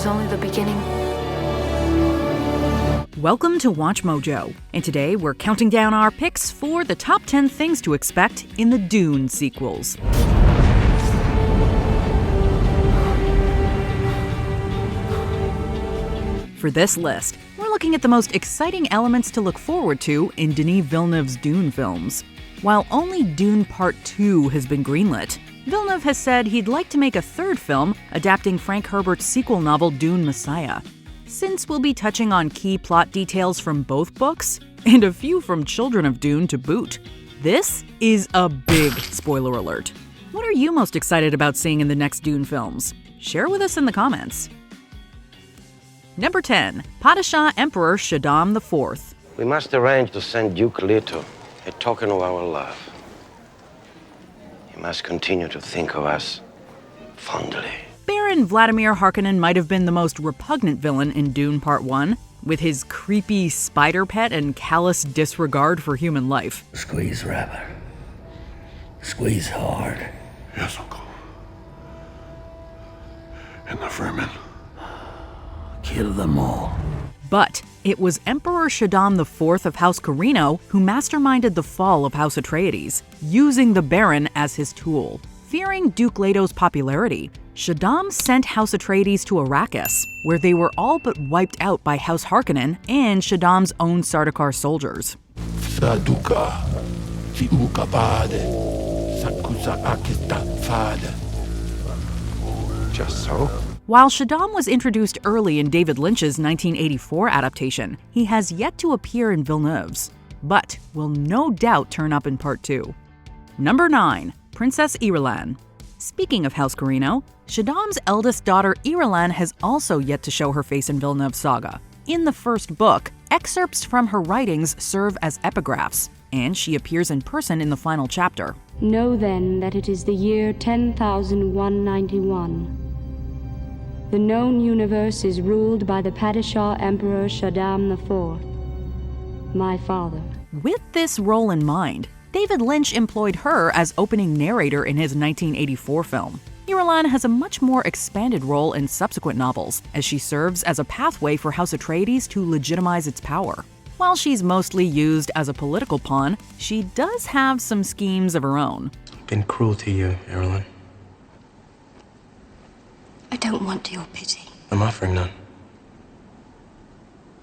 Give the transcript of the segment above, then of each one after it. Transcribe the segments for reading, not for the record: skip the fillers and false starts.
is only the beginning. Welcome to Watch Mojo, and today we're counting down our picks for the top 10 things to expect in the Dune sequels. For this list, we're looking at the most exciting elements to look forward to in Denis Villeneuve's Dune films. While only Dune Part 2 has been greenlit, Villeneuve has said he'd like to make a third film adapting Frank Herbert's sequel novel Dune Messiah. Since we'll be touching on key plot details from both books, and a few from Children of Dune to boot, this is a big spoiler alert. What are you most excited about seeing in the next Dune films? Share with us in the comments. Number 10. Padishah Emperor Shaddam IV. We must arrange to send Duke Leto a token of our love. He must continue to think of us fondly. Baron Vladimir Harkonnen might have been the most repugnant villain in Dune Part 1, with his creepy spider pet and callous disregard for human life. Squeeze, Rabbit. Squeeze hard. Yes, Uncle. And the vermin. Kill them all. But it was Emperor Shaddam IV of House Carino who masterminded the fall of House Atreides, using the Baron as his tool. Fearing Duke Leto's popularity, Shaddam sent House Atreides to Arrakis, where they were all but wiped out by House Harkonnen and Shaddam's own Sardaukar soldiers. Just so? While Shaddam was introduced early in David Lynch's 1984 adaptation, he has yet to appear in Villeneuve's, but will no doubt turn up in Part 2. Number 9. Princess Irulan. Speaking of House Carino, Shaddam's eldest daughter Irulan has also yet to show her face in Villeneuve's saga. In the first book, excerpts from her writings serve as epigraphs, and she appears in person in the final chapter. Know then that it is the year 10,191. The known universe is ruled by the Padishah Emperor Shaddam IV, my father. With this role in mind, David Lynch employed her as opening narrator in his 1984 film. Irulan has a much more expanded role in subsequent novels, as she serves as a pathway for House Atreides to legitimize its power. While she's mostly used as a political pawn, she does have some schemes of her own. I've been cruel to you, Irulan. I don't want your pity. I'm offering none.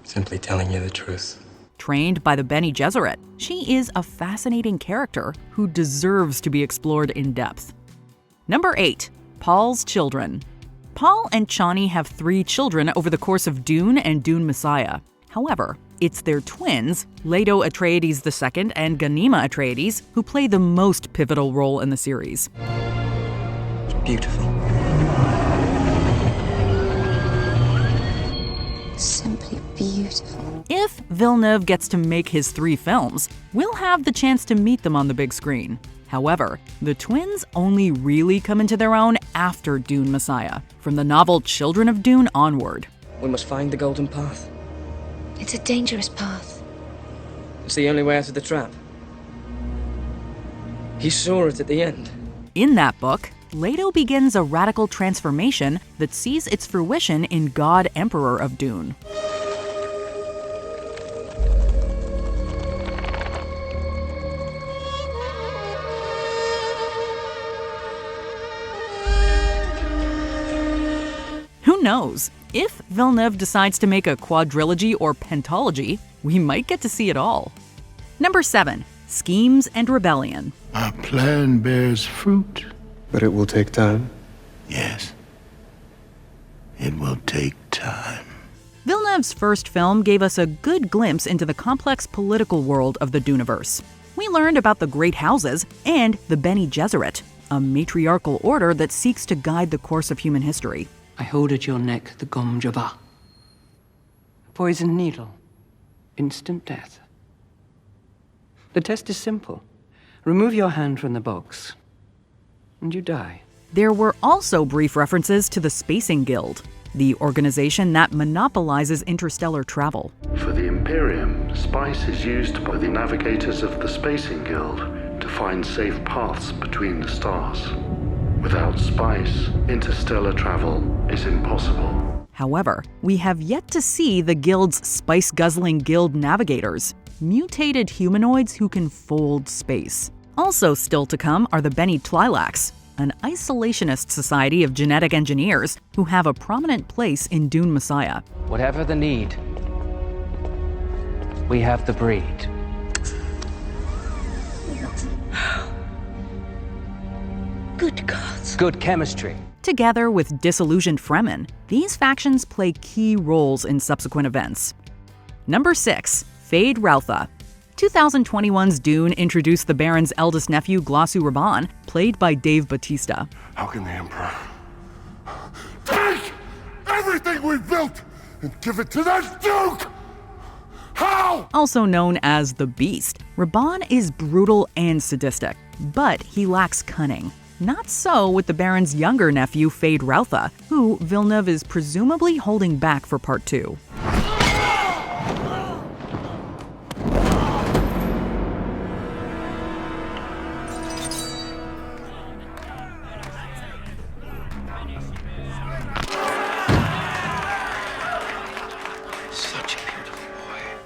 Simply telling you the truth. Trained by the Bene Gesserit, she is a fascinating character who deserves to be explored in depth. Number 8. Paul's children. Paul and Chani have 3 children over the course of Dune and Dune Messiah. However, it's their twins, Leto Atreides II and Ghanima Atreides, who play the most pivotal role in the series. Beautiful. Simply beautiful. If Villeneuve gets to make his 3 films, we'll have the chance to meet them on the big screen. However, the twins only really come into their own after Dune Messiah, from the novel Children of Dune onward. We must find the golden path. It's a dangerous path. It's the only way out of the trap. He saw it at the end. In that book, Leto begins a radical transformation that sees its fruition in God Emperor of Dune. Who knows? If Villeneuve decides to make a quadrilogy or pentology, we might get to see it all. Number 7. Schemes and Rebellion. Our plan bears fruit. But it will take time. Yes. It will take time. Villeneuve's first film gave us a good glimpse into the complex political world of the Duneverse. We learned about the Great Houses and the Bene Gesserit, a matriarchal order that seeks to guide the course of human history. I hold at your neck the Gom Jabbar. A poisoned needle. Instant death. The test is simple. Remove your hand from the box, and you die. There were also brief references to the Spacing Guild, the organization that monopolizes interstellar travel. For the Imperium, spice is used by the navigators of the Spacing Guild to find safe paths between the stars. Without spice, interstellar travel is impossible. However, we have yet to see the Guild's spice-guzzling guild navigators, mutated humanoids who can fold space. Also still to come are the Bene Tlilax, an isolationist society of genetic engineers who have a prominent place in Dune Messiah. Whatever the need, we have the breed. Good gods. Good chemistry. Together with disillusioned Fremen, these factions play key roles in subsequent events. Number 6. Fade Routha. 2021's Dune introduced the Baron's eldest nephew, Glossu Rabban, played by Dave Bautista. How can the Emperor take everything we've built and give it to that Duke? How? Also known as the Beast, Rabban is brutal and sadistic, but he lacks cunning. Not so with the Baron's younger nephew, Fade Routha, who Villeneuve is presumably holding back for Part 2.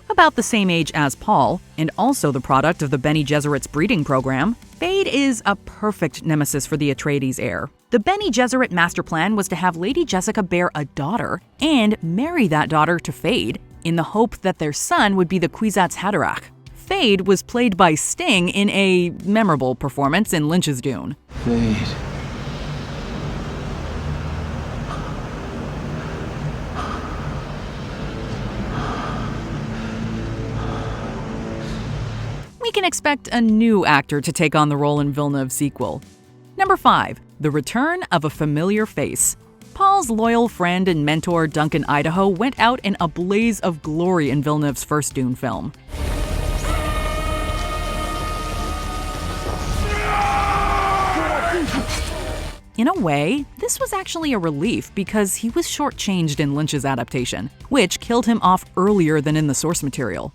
About the same age as Paul, and also the product of the Bene Gesserit's breeding program, Fade is a perfect nemesis for the Atreides heir. The Bene Gesserit master plan was to have Lady Jessica bear a daughter and marry that daughter to Fade in the hope that their son would be the Kwisatz Haderach. Fade was played by Sting in a memorable performance in Lynch's Dune. Fade. We can expect a new actor to take on the role in Villeneuve's sequel. Number 5. The return of a familiar face. Paul's loyal friend and mentor Duncan Idaho went out in a blaze of glory in Villeneuve's first Dune film. In a way, this was actually a relief because he was shortchanged in Lynch's adaptation, which killed him off earlier than in the source material.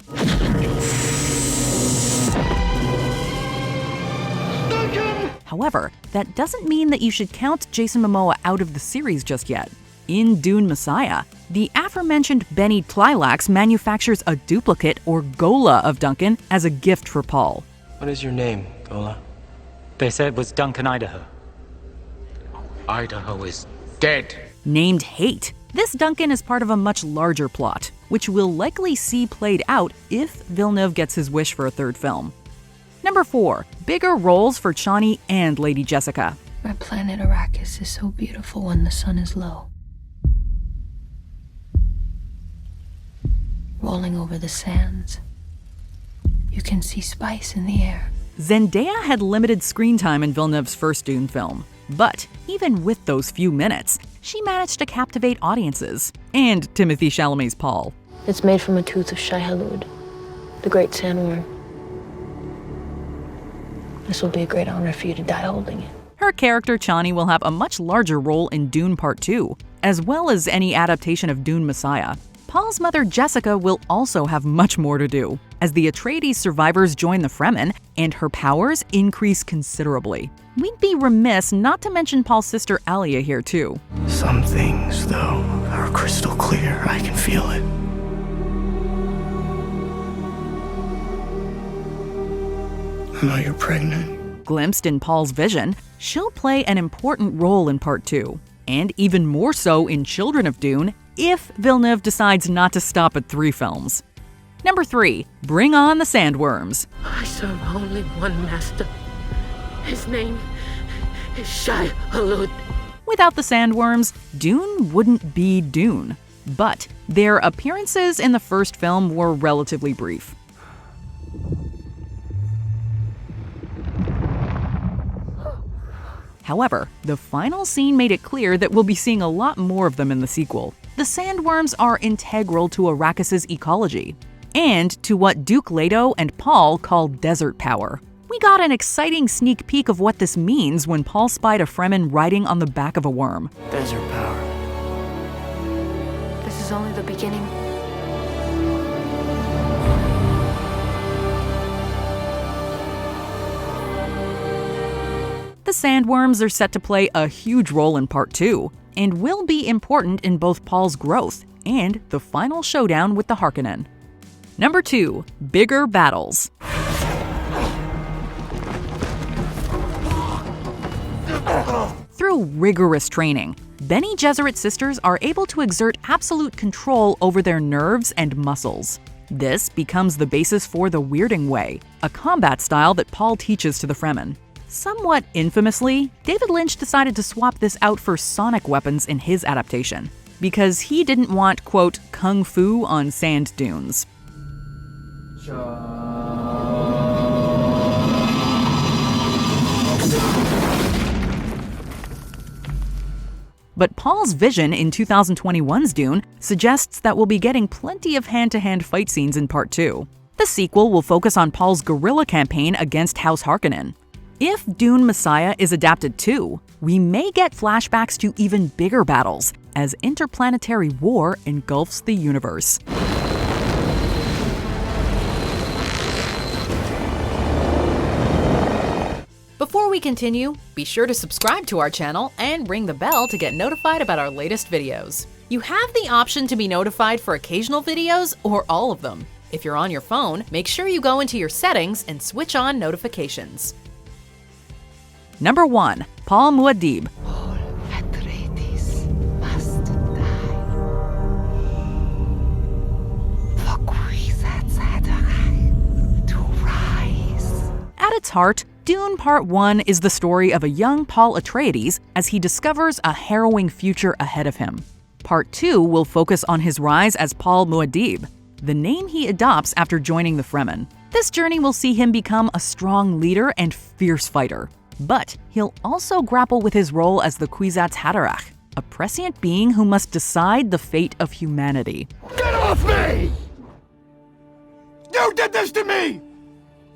However, that doesn't mean that you should count Jason Momoa out of the series just yet. In Dune Messiah, the aforementioned Bene Tlilax manufactures a duplicate or Gola of Duncan as a gift for Paul. What is your name, Gola? They said it was Duncan Idaho. Idaho is dead. Named Hate, this Duncan is part of a much larger plot, which we'll likely see played out if Villeneuve gets his wish for a third film. Number 4. Bigger roles for Chani and Lady Jessica. My planet Arrakis is so beautiful when the sun is low. Rolling over the sands, you can see spice in the air. Zendaya had limited screen time in Villeneuve's first Dune film, but even with those few minutes, she managed to captivate audiences, and Timothée Chalamet's Paul. It's made from a tooth of Shai-Hulud, the great sandworm. This will be a great honor for you to die holding it. Her character Chani will have a much larger role in Dune Part 2, as well as any adaptation of Dune Messiah. Paul's mother Jessica will also have much more to do, as the Atreides survivors join the Fremen and her powers increase considerably. We'd be remiss not to mention Paul's sister Alia here too. Some things, though, are crystal clear. I can feel it. I know you're pregnant. Glimpsed in Paul's vision, she'll play an important role in Part 2, and even more so in Children of Dune if Villeneuve decides not to stop at 3 films. Number 3. Bring on the Sandworms. I serve only one master. His name is Shai-Hulud. Without the Sandworms, Dune wouldn't be Dune. But their appearances in the first film were relatively brief. However, the final scene made it clear that we'll be seeing a lot more of them in the sequel. The sandworms are integral to Arrakis' ecology, and to what Duke Leto and Paul call desert power. We got an exciting sneak peek of what this means when Paul spied a Fremen riding on the back of a worm. Desert power. This is only the beginning. The sandworms are set to play a huge role in Part 2, and will be important in both Paul's growth and the final showdown with the Harkonnen. Number 2. Bigger battles. Through rigorous training, Bene Gesserit sisters are able to exert absolute control over their nerves and muscles. This becomes the basis for the Weirding Way, a combat style that Paul teaches to the Fremen. Somewhat infamously, David Lynch decided to swap this out for sonic weapons in his adaptation, because he didn't want, quote, kung fu on sand dunes. But Paul's vision in 2021's Dune suggests that we'll be getting plenty of hand-to-hand fight scenes in Part 2. The sequel will focus on Paul's guerrilla campaign against House Harkonnen. If Dune Messiah is adapted too, we may get flashbacks to even bigger battles as interplanetary war engulfs the universe. Before we continue, be sure to subscribe to our channel and ring the bell to get notified about our latest videos. You have the option to be notified for occasional videos or all of them. If you're on your phone, make sure you go into your settings and switch on notifications. Number 1. Paul Muad'Dib. At its heart, Dune Part 1 is the story of a young Paul Atreides as he discovers a harrowing future ahead of him. Part 2 will focus on his rise as Paul Muad'Dib, the name he adopts after joining the Fremen. This journey will see him become a strong leader and fierce fighter. But he'll also grapple with his role as the Kwisatz Haderach, a prescient being who must decide the fate of humanity. Get off me! You did this to me!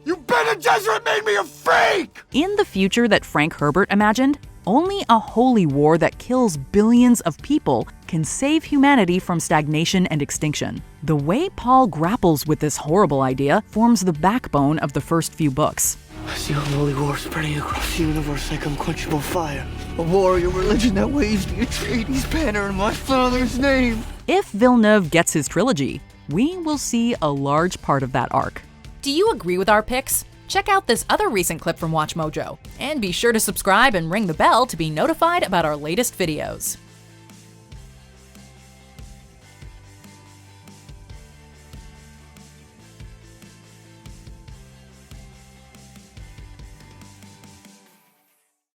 You Bene Gesserit made me a freak! In the future that Frank Herbert imagined, only a holy war that kills billions of people can save humanity from stagnation and extinction. The way Paul grapples with this horrible idea forms the backbone of the first few books. I see a holy war spreading across the universe like unquenchable fire. A warrior religion that waves the Atreides banner in my father's name. If Villeneuve gets his trilogy, we will see a large part of that arc. Do you agree with our picks? Check out this other recent clip from WatchMojo, and be sure to subscribe and ring the bell to be notified about our latest videos.